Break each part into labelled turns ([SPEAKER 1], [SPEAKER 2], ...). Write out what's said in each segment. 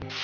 [SPEAKER 1] Hi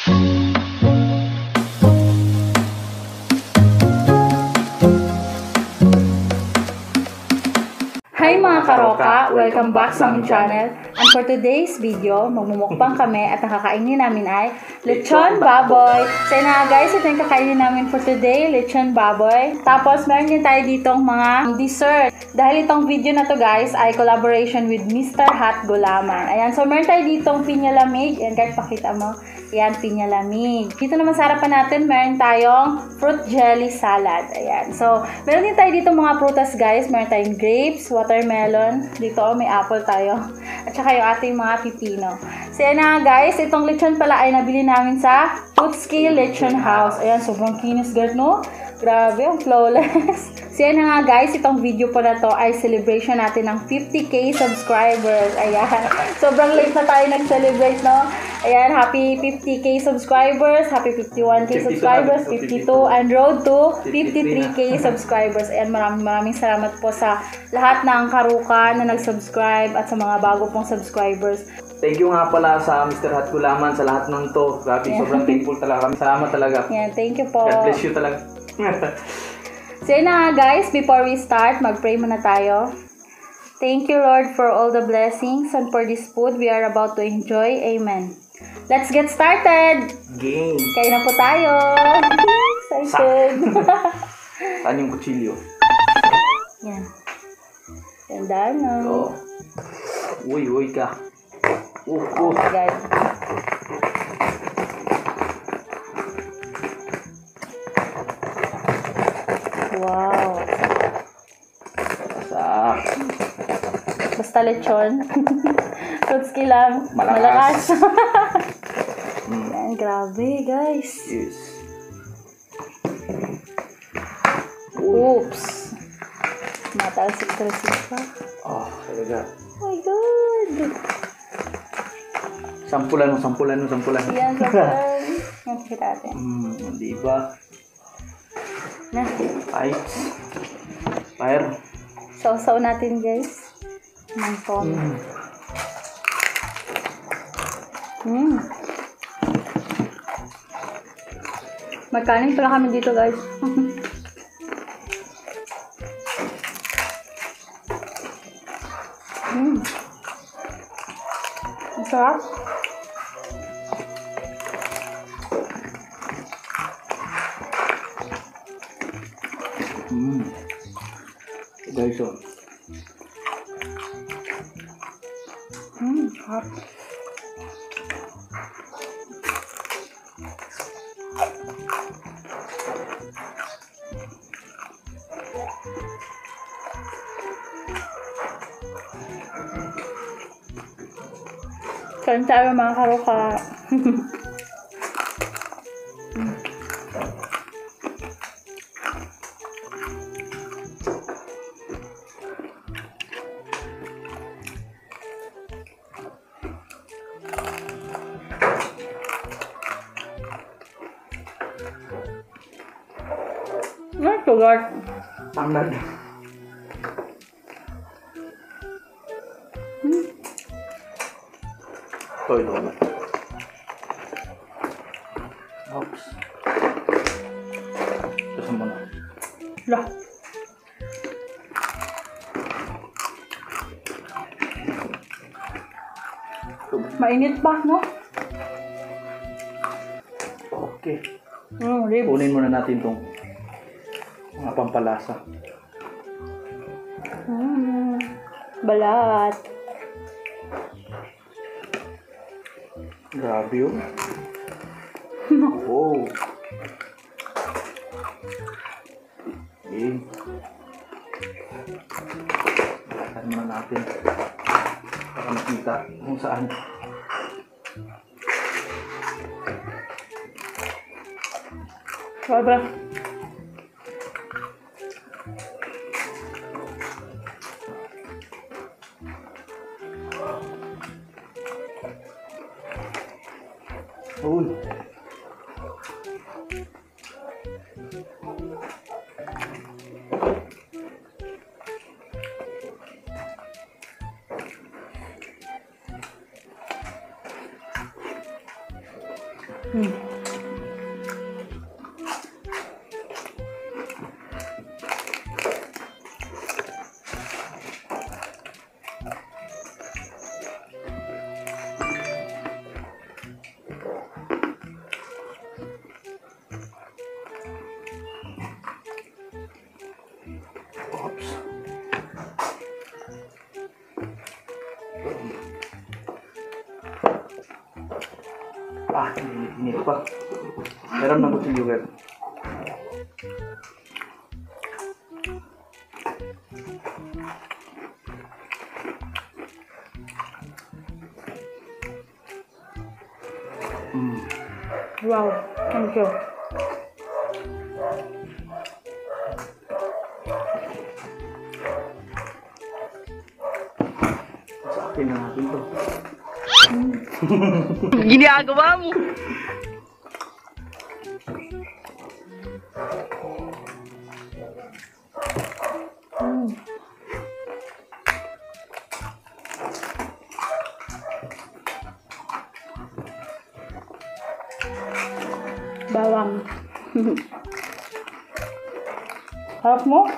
[SPEAKER 1] mga karoka! Welcome back sa aming channel. And for today's video, magmumukbang kami at ang kakainin namin ay lechon baboy. So na guys, ito yung kakainin namin for today, lechon baboy. Tapos meron din tayo ditong mga dessert. Dahil itong video na to guys ay collaboration with Mr. Hot Gulaman. Ayan, so meron tayo ditong pinya lamig. Ayan guys, pakita mo. Ayan, pinya lamig. Dito naman sa harapan natin, meron tayong fruit jelly salad. Ayan, so meron din tayo ditong mga prutas guys. Meron tayong grapes, watermelon. Dito may apple tayo. At saka yung ating mga pipino. So yan na guys, itong lechon pala ay nabili namin sa Foodski Lechon House. Ayan, sobrang kinis guard no? Grabe, ang flawless. So yan na nga guys, itong video po na to ay celebration natin ng 50k subscribers. Ayan, sobrang late na tayo nag-celebrate no? Ayan, happy 50k subscribers, happy 51k subscribers, 52, and road to 53k subscribers. Ayan, maraming salamat po sa lahat ng karuka na nag-subscribe at sa mga bago pong subscribers.
[SPEAKER 2] Thank you nga pala sa Mr. Hot Gulaman sa lahat ng to. Grabe, sobrang thankful talaga kami. Salamat talaga.
[SPEAKER 1] Ayan, thank you po.
[SPEAKER 2] God bless you talaga.
[SPEAKER 1] So yun na nga guys, before we start, mag-pray muna tayo. Thank you Lord for all the blessings and for this food we are about to enjoy. Amen. Let's get started!
[SPEAKER 2] Game!
[SPEAKER 1] Kain na po tayo! Excited!
[SPEAKER 2] Saan yung kutsilyo?
[SPEAKER 1] Yan. Ganda no?
[SPEAKER 2] Oh. Uy ka.
[SPEAKER 1] Oh my God. Wow.
[SPEAKER 2] Sak.
[SPEAKER 1] Basta lechon. Fruitski lang.
[SPEAKER 2] Malakas.
[SPEAKER 1] Yan, grabe guys.
[SPEAKER 2] Yes.
[SPEAKER 1] Oops. Matalsik-talsik pa.
[SPEAKER 2] Oh, talaga.
[SPEAKER 1] Oh my God.
[SPEAKER 2] Sampulan mo.
[SPEAKER 1] Yan, sampulan. Yan, kita natin.
[SPEAKER 2] Diba?
[SPEAKER 1] Na.
[SPEAKER 2] Ay. Fire.
[SPEAKER 1] Sausaw natin guys. Mangkong. May kanin pala kami dito guys. Ang sarap.
[SPEAKER 2] Guys, oh.
[SPEAKER 1] Sarap. Kain tayo mga karuka. Sugar.
[SPEAKER 2] Tangan. Ito na. Oops. Ito mo na.
[SPEAKER 1] Lah. Mainit pa, no?
[SPEAKER 2] Okay.
[SPEAKER 1] Ribs.
[SPEAKER 2] Kunin muna natin itong mga pampalasa.
[SPEAKER 1] Balat.
[SPEAKER 2] Grabe yun. Wow. Okay. Lakan muna natin para makita kung saan.
[SPEAKER 1] Grabe.
[SPEAKER 2] Uy. Oops. Init pa. Meron na ko yogurt.
[SPEAKER 1] Wow, thank you.
[SPEAKER 2] Sa akin na natin to.
[SPEAKER 3] Ginagawa mo.
[SPEAKER 1] Bawang. Harap mo?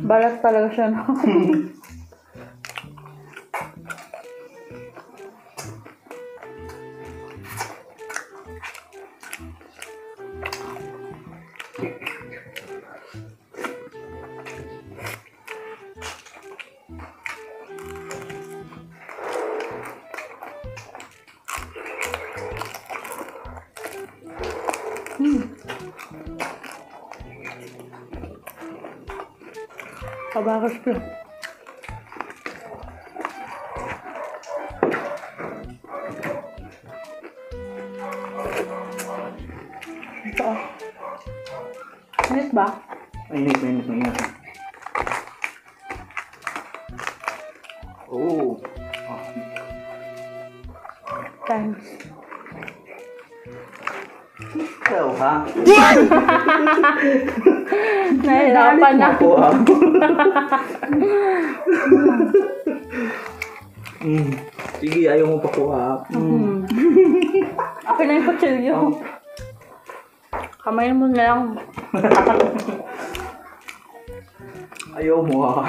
[SPEAKER 1] Balat talaga siya, no? Kabakas ko. Ito. Init ba?
[SPEAKER 2] Mainit. Oh.
[SPEAKER 1] Thanks.
[SPEAKER 2] Ikaw, ha?
[SPEAKER 1] Nahirapan na.
[SPEAKER 2] Ako, ha? Sige, ayaw mo pakuha.
[SPEAKER 1] Akin na yung kutsilyo. Kamay mo na lang.
[SPEAKER 2] Ayaw mo, ha?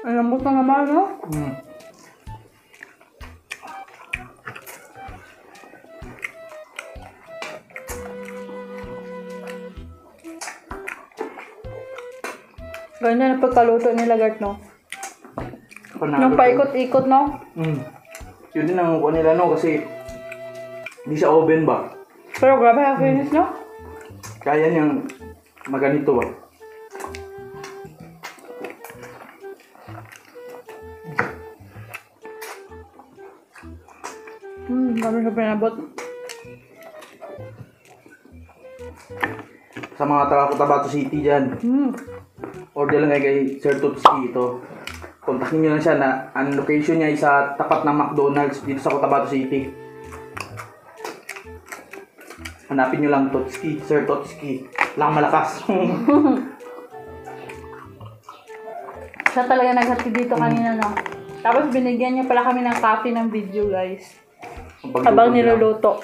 [SPEAKER 1] Ang lambot na naman, no? Ganda na pagkaluto nila, Gart, no? Yung paikot-ikot, no?
[SPEAKER 2] Yun din ang kuha nila, no? Kasi hindi siya oven ba?
[SPEAKER 1] Pero grabe, hakinis, no?
[SPEAKER 2] Kaya niyang maganito ba?
[SPEAKER 1] Dami siya pinabot.
[SPEAKER 2] Sa mga taga-Cotabato City dyan. Order lang kay Sir Tutski ito. Kontakin nyo lang siya na ang location niya ay sa tapat ng McDonald's dito sa Cotabato City. Hanapin nyo lang Tutski, Sir Tutski. Lang malakas.
[SPEAKER 1] Siya talaga naghatid dito kanina, no? Tapos binigyan niya pala kami ng copy ng video, guys. Habang niluluto.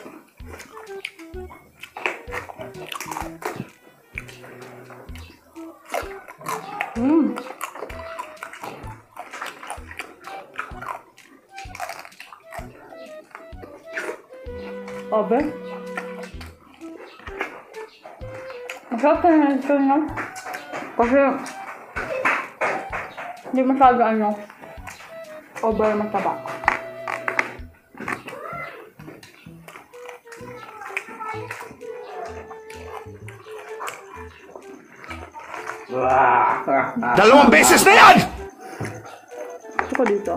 [SPEAKER 1] Obe? Masarap ka na ito, no? Kasi, hindi masyado over mataba.
[SPEAKER 3] Dalawang beses na yan!
[SPEAKER 1] Gusto ko dito.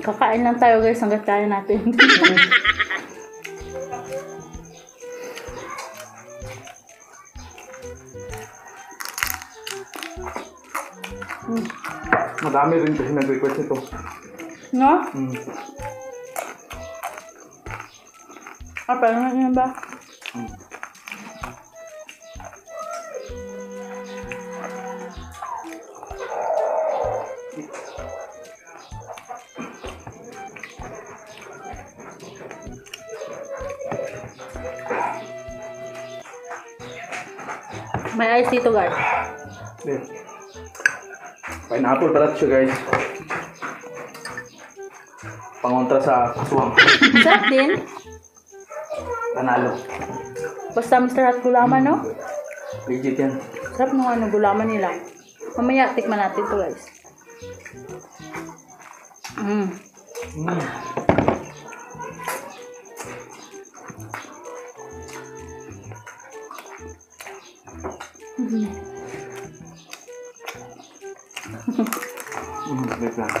[SPEAKER 1] Kakain lang tayo guys hanggat kaya natin.
[SPEAKER 2] Madami rin kasi nag-request nito.
[SPEAKER 1] No?
[SPEAKER 2] Mm.
[SPEAKER 1] Parang ano ba? May ice dito guys.
[SPEAKER 2] Yeah. Pineapple pala ito siya guys. Pangontra sa aswang.
[SPEAKER 1] Sarap din.
[SPEAKER 2] Panalo.
[SPEAKER 1] Basta Mr. Hot gulaman, no?
[SPEAKER 2] Legit yan.
[SPEAKER 1] Sarap nung gulaman nila. Mamaya, tikman natin to guys.
[SPEAKER 2] Wait lang.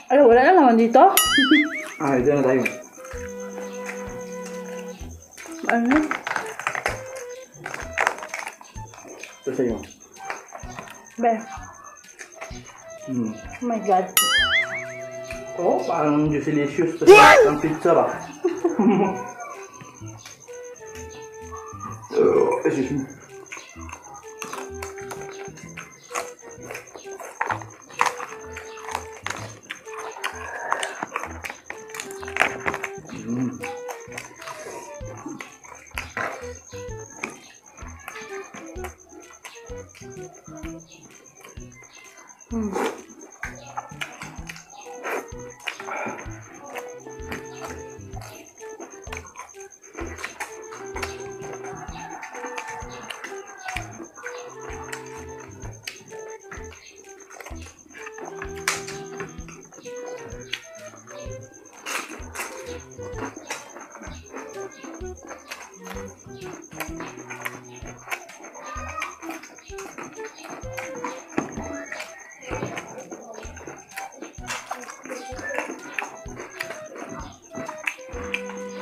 [SPEAKER 1] Ay, wala na naman dito.
[SPEAKER 2] Ito na tayo.
[SPEAKER 1] Ano?
[SPEAKER 2] Ito sa'yo.
[SPEAKER 1] Be.
[SPEAKER 2] Mm.
[SPEAKER 1] Oh my God.
[SPEAKER 2] Oh, parang Juicylicious. Tapos ang pizza ba? Excuse me.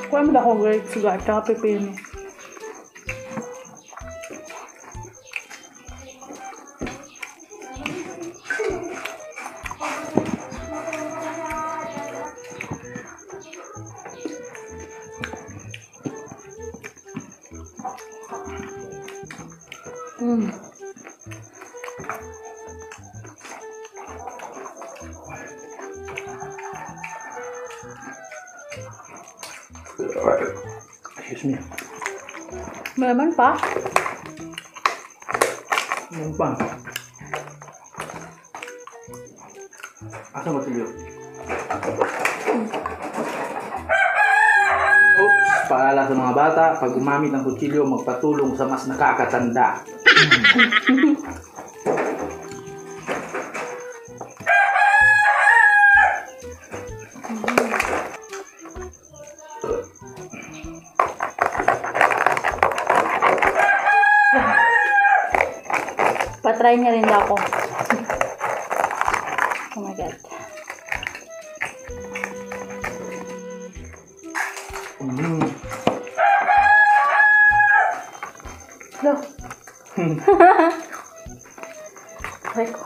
[SPEAKER 1] Kuha mo na akong grapes sugar, tsaka pipino.
[SPEAKER 2] Excuse me.
[SPEAKER 1] Malaman pa?
[SPEAKER 2] Ano pa? Asa ba sila? Oops! Paalala sa mga bata, pag gumamit ng kutsilyo, magpatulong sa mas nakakatanda.
[SPEAKER 1] Patry niya rin ako. Oh my God. Look. Aray ko.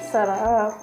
[SPEAKER 1] Sarap.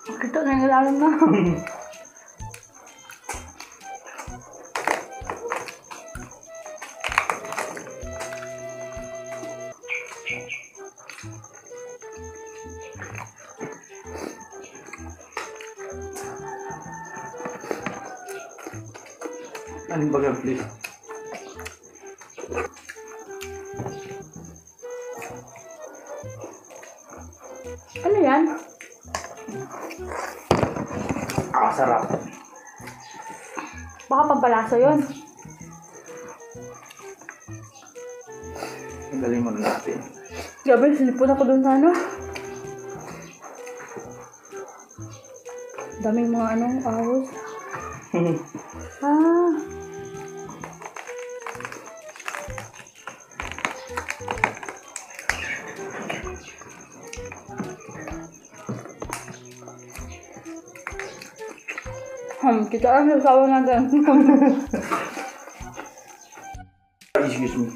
[SPEAKER 1] Ito na yung ilalim na.
[SPEAKER 2] Aling baga, please.
[SPEAKER 1] Ano yan?
[SPEAKER 2] Sarap.
[SPEAKER 1] Baka pampalasa yun.
[SPEAKER 2] Ang galing mo na natin.
[SPEAKER 1] Gabi, silipon ako dun sa ano. Daming mga ahos. Ah. Kita ang nasawa natin.
[SPEAKER 2] Excuse me.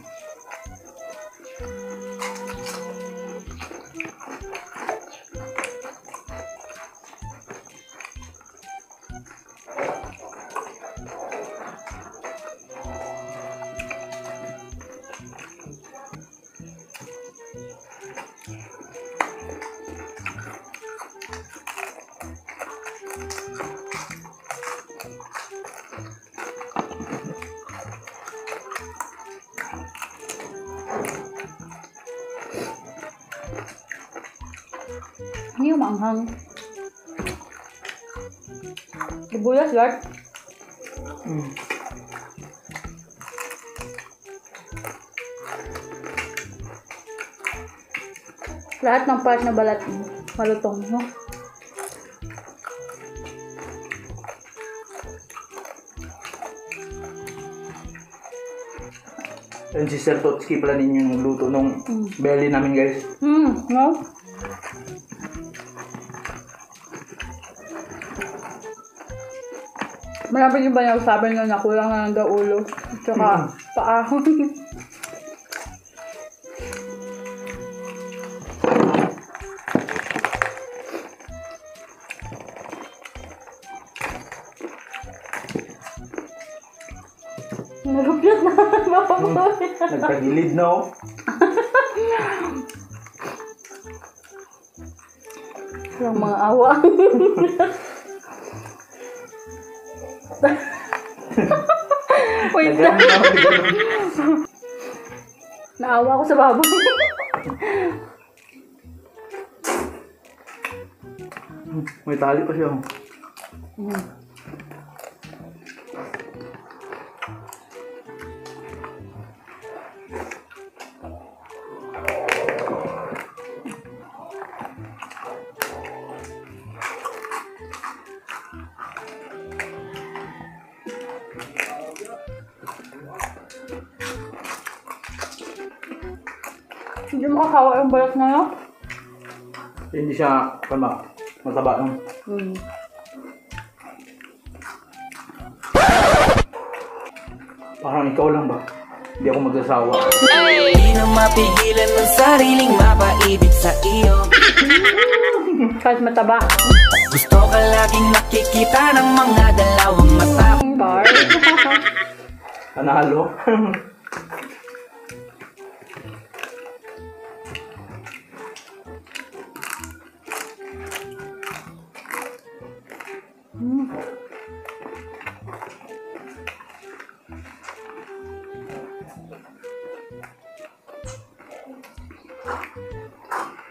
[SPEAKER 1] Ini yung maanghang. Sibuyas, Gart. Lahat ng part na balat malutong, no?
[SPEAKER 2] Yan si Sir Totski pala ninyo yung luto nung belly namin, guys.
[SPEAKER 1] No? Malapit yung ba niya sabi niya na kulang na lang daw ulo. Tsaka paa. Nalupyot na.
[SPEAKER 2] Nagtagilid, no?
[SPEAKER 1] Walang mga awa. Wait lang. Naawa ako sa baboy.
[SPEAKER 2] May tali pa siya.
[SPEAKER 1] Hindi makakawa yung balat na yun.
[SPEAKER 2] Hindi siya mataba, no? Parang ikaw lang ba? Hindi ako magsasawa.
[SPEAKER 4] Hindi na mapigilan ng sariling mapaibig sa iyo.
[SPEAKER 1] Kahit mataba.
[SPEAKER 4] Gusto ka laging nakikita ng mga dalawang mata.
[SPEAKER 1] Bar.
[SPEAKER 2] Panalo.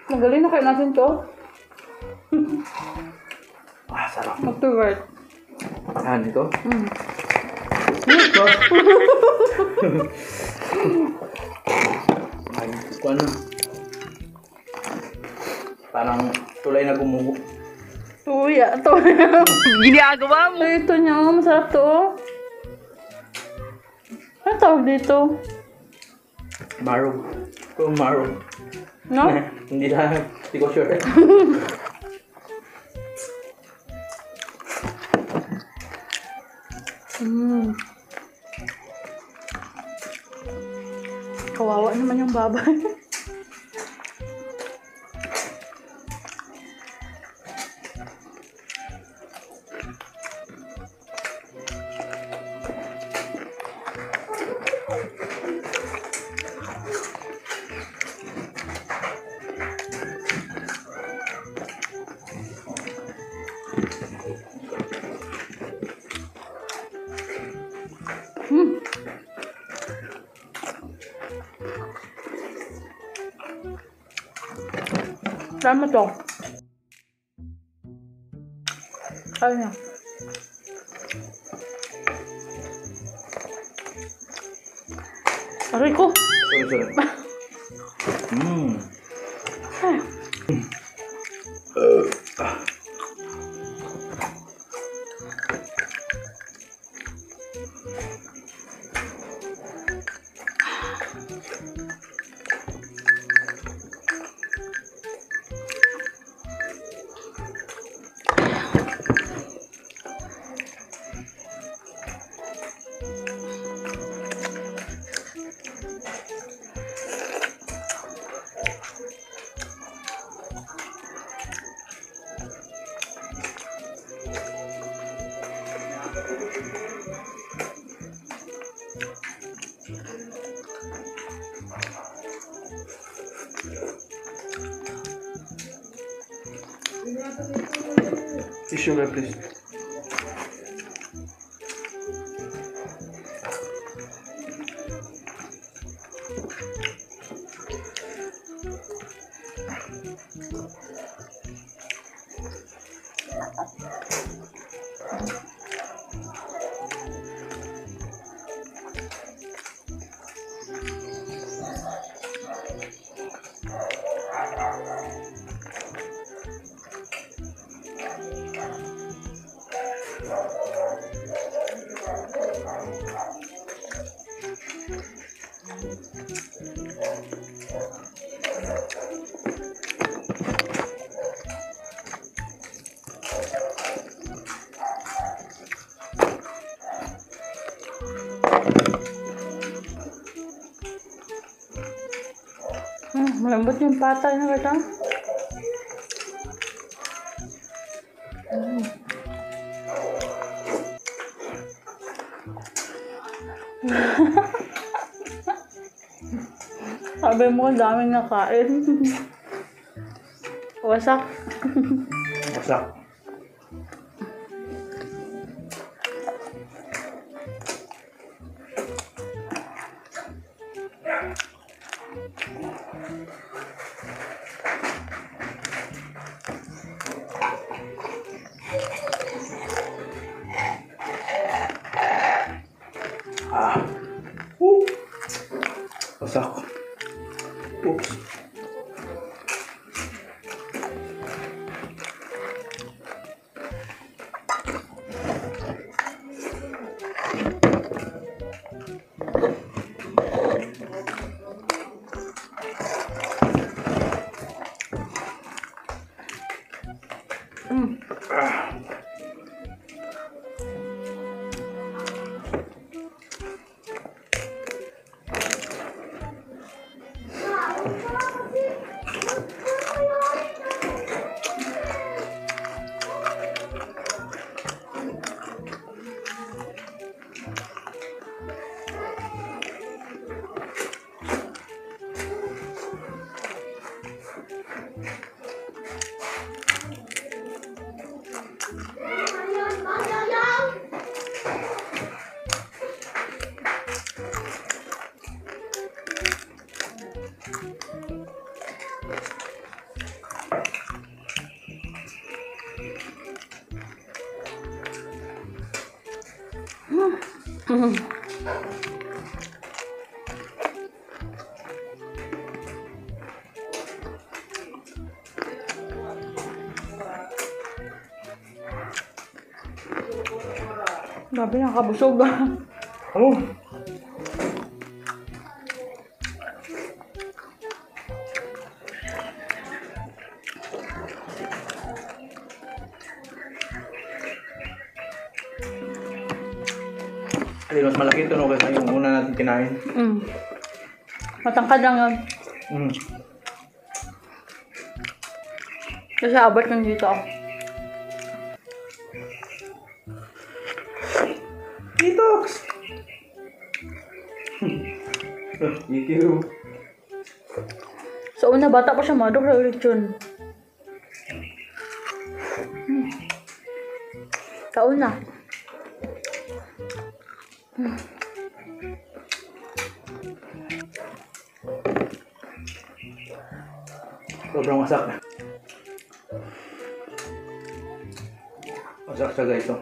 [SPEAKER 1] Magaling na kayo natin to.
[SPEAKER 2] Sarap.
[SPEAKER 1] Mag-to-work.
[SPEAKER 2] Yan, ito.
[SPEAKER 1] Ito.
[SPEAKER 2] Ay, ano? Parang tulay na gumuho.
[SPEAKER 1] Uy, ito.
[SPEAKER 4] Ginagawa mo!
[SPEAKER 1] Ito niya, masarap to. Ano tawag dito?
[SPEAKER 2] Marrow. Ito, marrow.
[SPEAKER 1] No?
[SPEAKER 2] Hindi ko sure.
[SPEAKER 1] Kawawa naman yung baboy. Tama to. Ano na? Aray ko.
[SPEAKER 2] Sorry. Sugar, please.
[SPEAKER 1] Malambot yung patay na kita. Sabi mo, ang daming nakain. Wasak.
[SPEAKER 2] Wasak. Wasak. Oops.
[SPEAKER 1] Grabe, nakabusog.
[SPEAKER 2] Oh. Hindi, mas malaki ito no kaysa yung una natin kinain.
[SPEAKER 1] Matangkad lang yun.
[SPEAKER 2] Mm.
[SPEAKER 1] Kasi abot ng dito.
[SPEAKER 2] Detox! YouTube.
[SPEAKER 1] Sa una, bata pa siya, madok sa ulit yun. Sa una.
[SPEAKER 2] Sobrang wasak na. Wasak siya guys. Oh.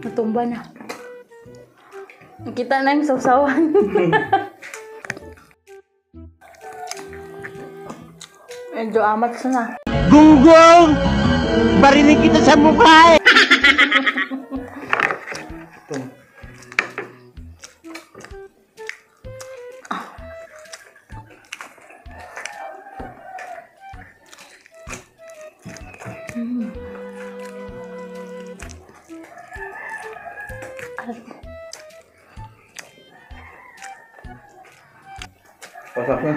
[SPEAKER 1] Natumba na. Nakita na yung sausawan. Medyo amat siya na.
[SPEAKER 3] Gunggong! Barinig kita sa mukha eh!
[SPEAKER 2] Ito. Wasak na.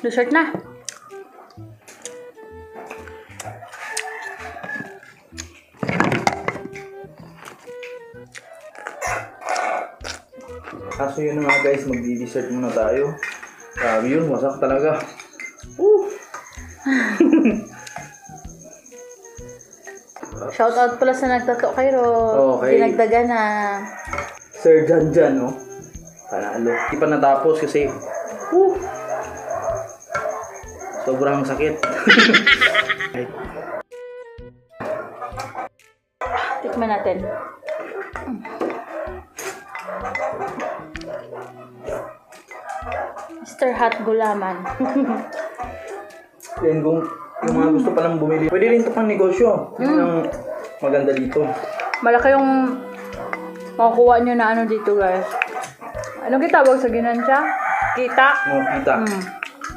[SPEAKER 1] Dessert na.
[SPEAKER 2] Kaso yun na nga guys, magdi-dessert muna tayo. Grabe yun, wasak talaga.
[SPEAKER 1] Shoutout pala sa nagtato kay Ro.
[SPEAKER 2] Okay.
[SPEAKER 1] Dinagdagan na.
[SPEAKER 2] Sir Janjan, no? Panalo. Di pa natapos kasi sobrang sakit.
[SPEAKER 1] Tikman natin. Mr. Hot Gulaman.
[SPEAKER 2] Then kung yung mga gusto palang bumili, pwede rin ito pang negosyo. Yun ang maganda dito.
[SPEAKER 1] Malaki yung makukuha nyo na ano dito, guys. Anong kitawag sa ginansya? Kita?
[SPEAKER 2] Mga kita.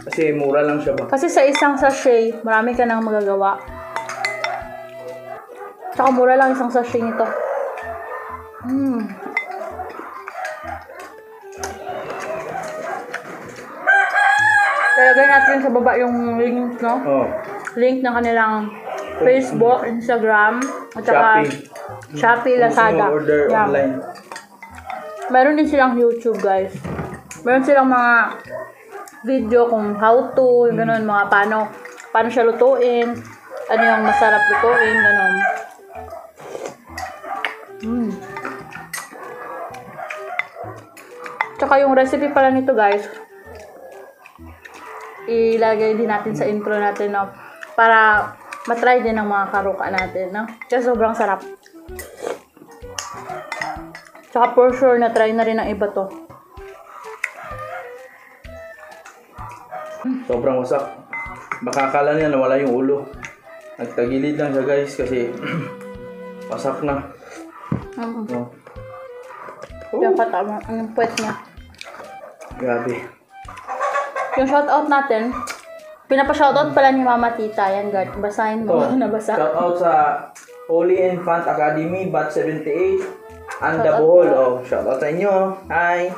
[SPEAKER 2] Kasi mura lang siya ba?
[SPEAKER 1] Kasi sa isang sachet, marami ka nang magagawa. Tsaka mura lang isang sachet nito. Lalagay natin sa baba yung link, no?
[SPEAKER 2] Oh.
[SPEAKER 1] Link ng kanilang Facebook, Instagram, at saka Shopee, Lazada.
[SPEAKER 2] Kung order
[SPEAKER 1] Yeah.
[SPEAKER 2] online.
[SPEAKER 1] Meron din silang YouTube, guys. Meron silang mga video kung how to, yung ganun, mga paano siya lutuin, ano yung masarap lutuin, ganun. Tsaka yung recipe pala nito, guys, ilagay din natin sa intro natin, no? Para matry din ng mga karuka natin, no? Kasi sobrang sarap. Tsaka for sure na try na rin ng iba to.
[SPEAKER 2] Sobrang wasak. Baka akala niya nawala yung ulo. Nagtagilid lang siya guys kasi wasak na. Oh.
[SPEAKER 1] Yung katama, yung puwet niya.
[SPEAKER 2] Grabe.
[SPEAKER 1] Yung shoutout natin, pinapa-shoutout pala ni Mama Tita. Yan, guard. Basahin mo. Nabasa.
[SPEAKER 2] Shout out sa Holy Infant Academy, Batch 78. Anda Bohol. Oh, shout out sa inyo. Hi.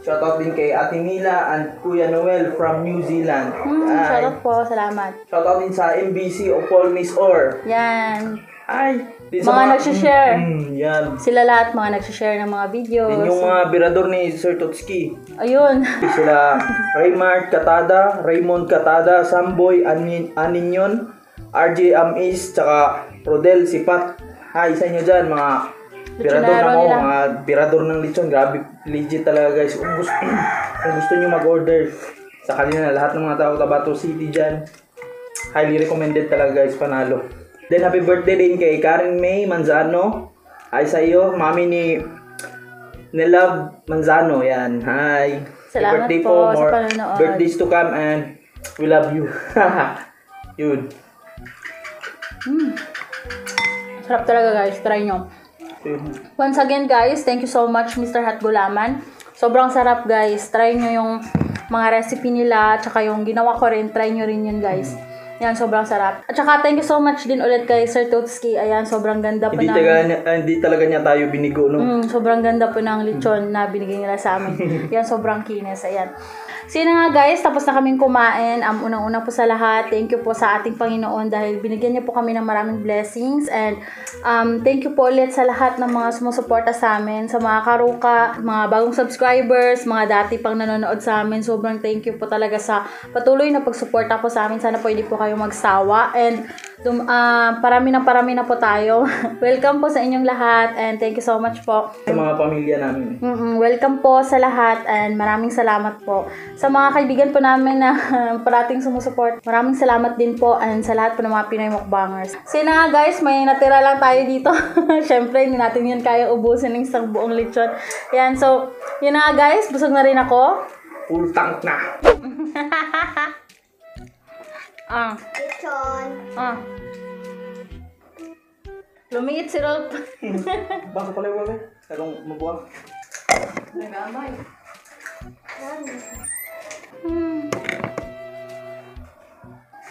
[SPEAKER 2] Shout out din kay Ate Mila and Kuya Noel from New Zealand. Hi.
[SPEAKER 1] Shoutout po. Salamat.
[SPEAKER 2] Shout out din sa MBC o Paul Miss Or.
[SPEAKER 1] Yan.
[SPEAKER 2] Hi. Din
[SPEAKER 1] Mga nagsishare.
[SPEAKER 2] Yan.
[SPEAKER 1] Sila lahat mga nagsishare ng mga videos.
[SPEAKER 2] Din yung mga birador ni Sir Totski.
[SPEAKER 1] Ayun.
[SPEAKER 2] Sila Raymart Katada, Raymond Katada, Samboy Aninyon, RJ Amis, tsaka Rodel Sipat. Hi sa inyo dyan mga Pirador
[SPEAKER 1] Lechonero
[SPEAKER 2] na ako,
[SPEAKER 1] nila.
[SPEAKER 2] mga pirador ng lechon. Grabe, legit talaga guys. Kung gusto nyo mag-order sa kanila, lahat ng mga tao Tabato City dyan, highly recommended talaga guys, panalo. Then happy birthday din kay Karen May Manzano. Ay sa iyo, mami ni Nelab Manzano. Yan, hi.
[SPEAKER 1] Salamat
[SPEAKER 2] Happy birthday
[SPEAKER 1] po sa
[SPEAKER 2] more
[SPEAKER 1] panonood.
[SPEAKER 2] birthdays to come and we love you. Yun.
[SPEAKER 1] Sarap talaga guys, try nyo. Once again guys, thank you so much Mr. Hat Gulaman. Sobrang sarap guys. Try nyo yung mga recipe nila, tsaka yung ginawa ko rin, try nyo rin yun guys. Yan, sobrang sarap. At saka thank you so much din ulit kay Sir Totski. Ayan, sobrang ganda po
[SPEAKER 2] Hindi talaga niya tayo binigo, no?
[SPEAKER 1] sobrang ganda po ng lechon na binigay nila sa amin. Yan, sobrang kinis. Ayan. So yun na nga guys, tapos na kaming kumain. Unang-una po sa lahat, thank you po sa ating Panginoon dahil binigyan niyo po kami ng maraming blessings. And thank you po ulit sa lahat ng mga sumusuporta sa amin, sa mga karuka, mga bagong subscribers, mga dati pang nanonood sa amin. Sobrang thank you po talaga sa patuloy na pagsuporta po sa amin. Sana po hindi po kayo magsawa. And parami na po tayo. Welcome po sa inyong lahat and thank you so much po.
[SPEAKER 2] Sa mga pamilya namin.
[SPEAKER 1] Welcome po sa lahat and maraming salamat po. Sa mga kaibigan po namin na parating sumusuport, maraming salamat din po and sa lahat po ng mga Pinoy Mukbangers. So na nga guys, may natira lang tayo dito. Syempre, hindi natin yun kaya ubusin ng isang buong lechon. Yan, so yun na nga guys, busog na rin ako.
[SPEAKER 2] Full tank na.
[SPEAKER 1] Lechon. Lumiit si Rolf.
[SPEAKER 2] Baka pala wala. Karong mabuha.
[SPEAKER 1] Nagamay.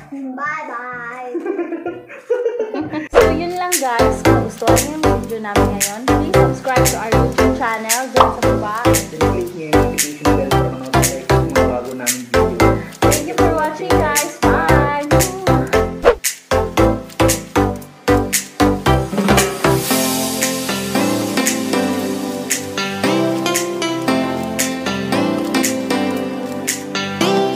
[SPEAKER 5] Bye-bye!
[SPEAKER 1] So yun lang guys, kung gusto niyo yung video namin ngayon, please subscribe to our YouTube channel dyan sa baba.
[SPEAKER 2] Then click nyo yung notification bell